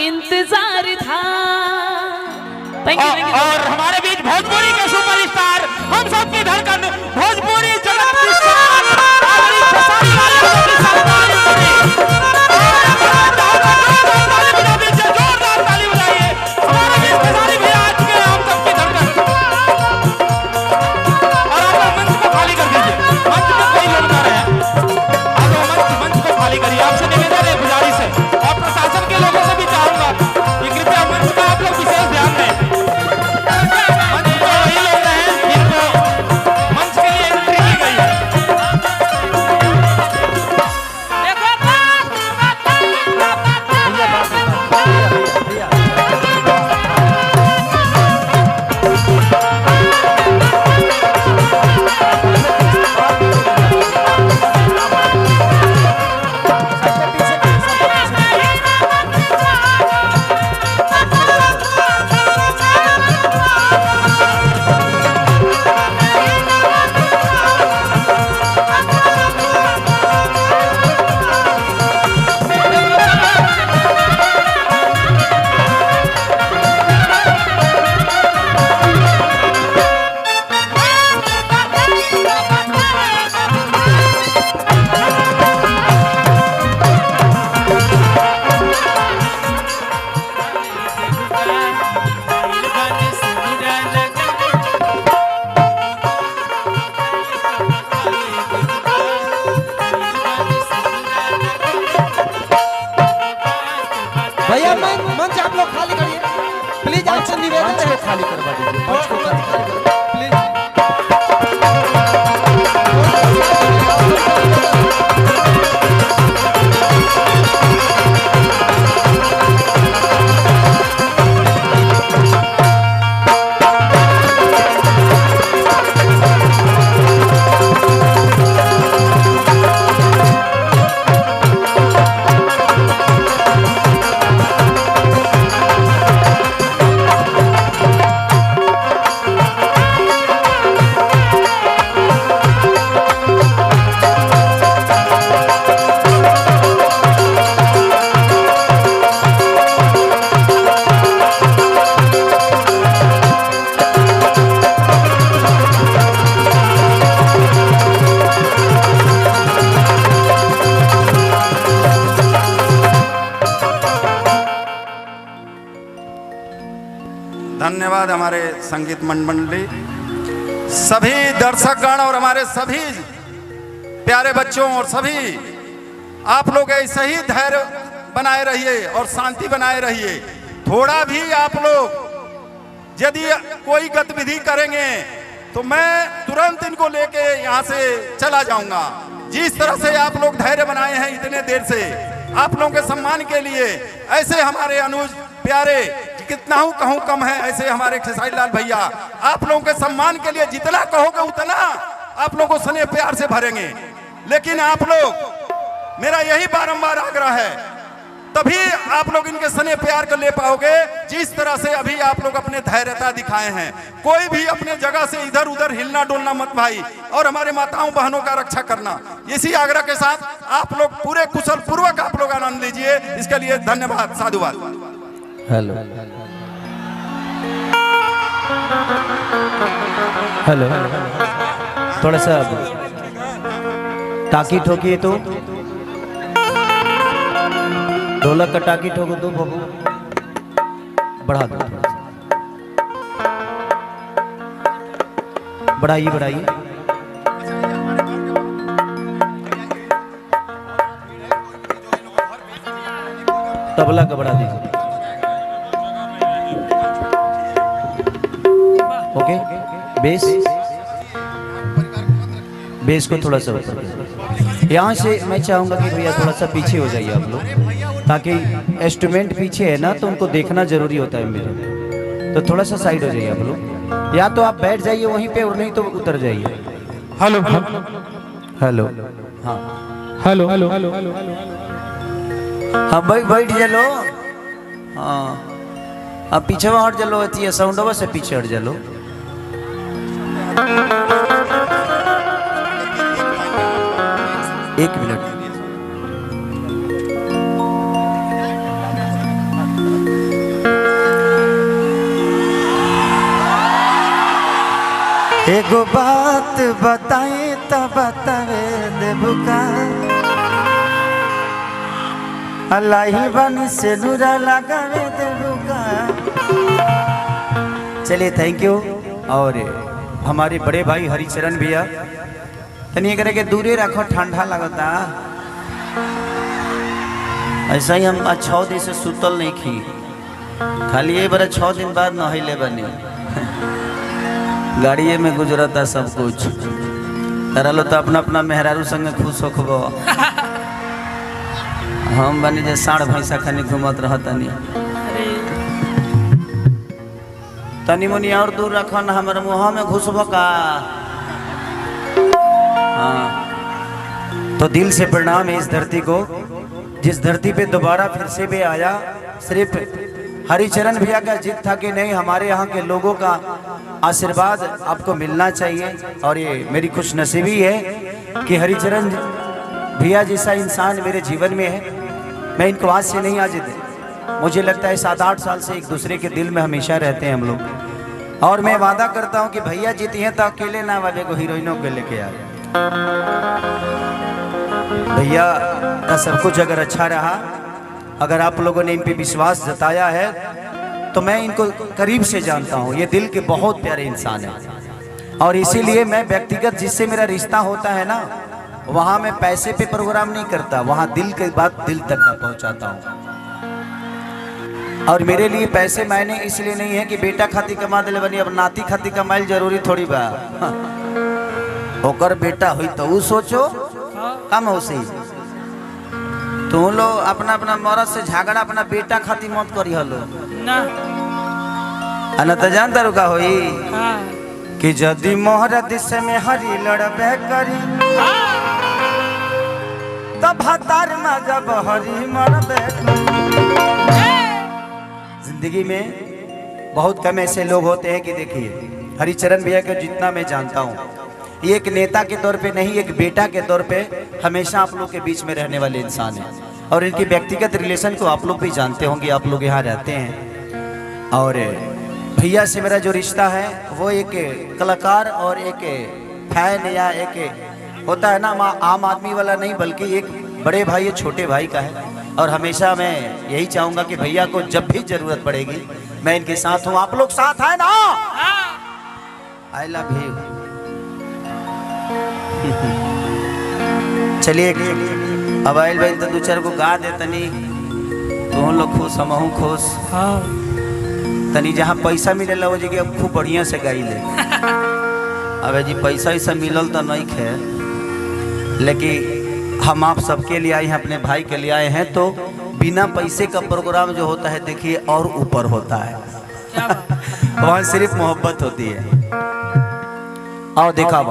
इंतजार था। और हमारे बीच भोजपुरी के सुपरस्टार, हम सबकी धड़कन, भोजपुरी जगत की शान, आदरणीय खेसारी लाल यादव की सरदारी करें। जोरदार ताली बजाइए हमारे बीच खेसारी भैया आज के हम सबकी धड़कन। और आप मंच को खाली कर दीजिए, मंच में कोई लोग ना रहे। आप मंच को खाली करिए, आपसे निवेदन है गुजारिश है, और प्रशासन के लोगों से भी चाहूंगा कि कृपया मंच का आप लोग विशेष ध्यान दें। भैया मंच आप लोग खाली करिए प्लीज, आपसे निवेदन है। खाली करवा दीजिए, मंच को खाली कर दीजिए। धन्यवाद हमारे संगीत मंडली, सभी दर्शकगण और हमारे सभी प्यारे बच्चों, और सभी आप लोग ऐसे ही धैर्य बनाए रहिए और शांति बनाए रहिए। थोड़ा भी आप लोग यदि कोई गतिविधि करेंगे तो मैं तुरंत इनको लेके यहाँ से चला जाऊंगा। जिस तरह से आप लोग धैर्य बनाए हैं इतने देर से, आप लोगों के सम्मान के लिए ऐसे हमारे अनुज प्यारे, कितना हूँ कहूँ कम है, ऐसे हमारे खेसारी लाल भैया, आप लोगों के सम्मान के लिए जितना कहोगे उतना आप लोगों को स्नेह प्यार से भरेंगे। लेकिन आप लोग, मेरा यही बारंबार आग्रह है, तभी आप लोग इनके स्नेह प्यार को ले पाओगे जिस तरह से अभी आप लोग अपने धैर्यता दिखाए हैं। कोई भी अपने जगह से इधर उधर हिलना डोलना मत भाई, और हमारे माताओं बहनों का रक्षा करना। इसी आग्रह के साथ आप लोग पूरे कुशल पूर्वक आप लोग आनंद लीजिए। इसके लिए धन्यवाद, साधुवाद। हेलो हेलो, थोड़ा सा टाकी ठोकिए तो, ढोलक का टाकी ठोको तो बाबू, बढ़ा दो, बढ़ाइए बढ़ाइए। तबला का बढ़ा दीजिए। ओके, बेस को थोड़ा सा ऊपर। यहाँ से मैं चाहूँगा कि भैया थोड़ा सा पीछे हो जाइए आप लोग, ताकि इंस्ट्रूमेंट पीछे है ना तो उनको देखना जरूरी होता है मेरे, तो थोड़ा सा साइड हो जाइए आप लोग, या तो आप बैठ जाइए वहीं पे, और नहीं तो उतर जाइए। हेलो हेलो, हाँ हेलो हेलो हेलो हेलो, हाँ भाई बैठ चलो, हाँ अब पीछे हट चलो, अति साउंड से पीछे हट चलो। एक मिनट, एगो बात बताए तो बतावे देबुका अल्लाह बनी से नूरा लगावे देबुका। चलिए थैंक यू। और हमारे बड़े भाई हरिचरण भैया तनी करे के दूरे रखो, ठंडा लगता। ऐसा ही हम 6 दिन से सुतल नहीं खी, खाली ये बड़ा 6 दिन बाद नहले बनी। गाड़िए में गुजरता सब कुछ। तरलो तो अपना अपना मेहरारू संग खुश होखबो। हम बनी जे साढ़ भैंसा खानी घूमत रह तनी तनी मुनी और दूर रखन, हमारे मुँह में घुसबो का। हाँ तो दिल से प्रणाम है इस धरती को, जिस धरती पे दोबारा फिर से भी आया। सिर्फ हरिचरण भैया का जिद था कि नहीं, हमारे यहाँ के लोगों का आशीर्वाद आपको मिलना चाहिए। और ये मेरी खुशनसीबी है कि हरिचरण भैया जैसा इंसान मेरे जीवन में है। मैं इनको आज से नहीं, आज मुझे लगता है 7-8 साल से एक दूसरे के दिल में हमेशा रहते हैं हम लोग। और मैं वादा करता हूँ कि भैया जीती हैं तो अकेले ना वाले को हीरोइनों के लेके आए। भैया का सब कुछ अगर अच्छा रहा, अगर आप लोगों ने इन पे विश्वास जताया है, तो मैं इनको करीब से जानता हूँ। ये दिल के बहुत प्यारे इंसान हैं और इसीलिए मैं व्यक्तिगत जिससे मेरा रिश्ता होता है ना, वहाँ मैं पैसे पे प्रोग्राम नहीं करता, वहाँ दिल की बात दिल तक का पहुँचाता हूँ। और मेरे लिए पैसे मायने इसलिए नहीं है कि बेटा खाती कमा दिले बनी, अब नाती खाती कमाइल जरूरी थोड़ी बा। ओकर बेटा हुई तो वो सोचो कम हो सी। तुम लोग अपना अपना मरद से झगड़ा अपना बेटा खाती मत करी हलो ना तो जानता रुका होई कि जदि मोहरत से में हरी लड़बे करी तब हतार में जब हरी मरबे करी। जिंदगी में बहुत कम ऐसे लोग होते हैं कि देखिए हरिचरण भैया को जितना मैं जानता हूँ, ये एक नेता के तौर पे नहीं, एक बेटा के तौर पे हमेशा आप लोग के बीच में रहने वाले इंसान हैं। और इनकी व्यक्तिगत रिलेशन को आप लोग भी जानते होंगे, आप लोग यहाँ रहते हैं। और भैया से मेरा जो रिश्ता है वो एक कलाकार और एक फैन या एक होता है ना आम आदमी वाला नहीं, बल्कि एक बड़े भाई या छोटे भाई का है। और हमेशा मैं यही चाहूँगा कि भैया को जब भी जरूरत पड़ेगी मैं इनके साथ हूँ। आप लोग साथ हैं ना? I love you. चलिए अब आयल भाई तो 2-4 को गा दे तनी, तो लोग खुश, हम खुश। तनी जहाँ पैसा मिलेला वो जगह खूब बढ़िया से गाई ले। अब जी पैसा ऐसा मिलल तो नहीं है, लेकिन हम आप सबके लिए आए हैं, अपने भाई के लिए आए हैं। तो बिना पैसे का प्रोग्राम जो होता है देखिए और ऊपर होता है। वहाँ सिर्फ मोहब्बत होती है। और देखा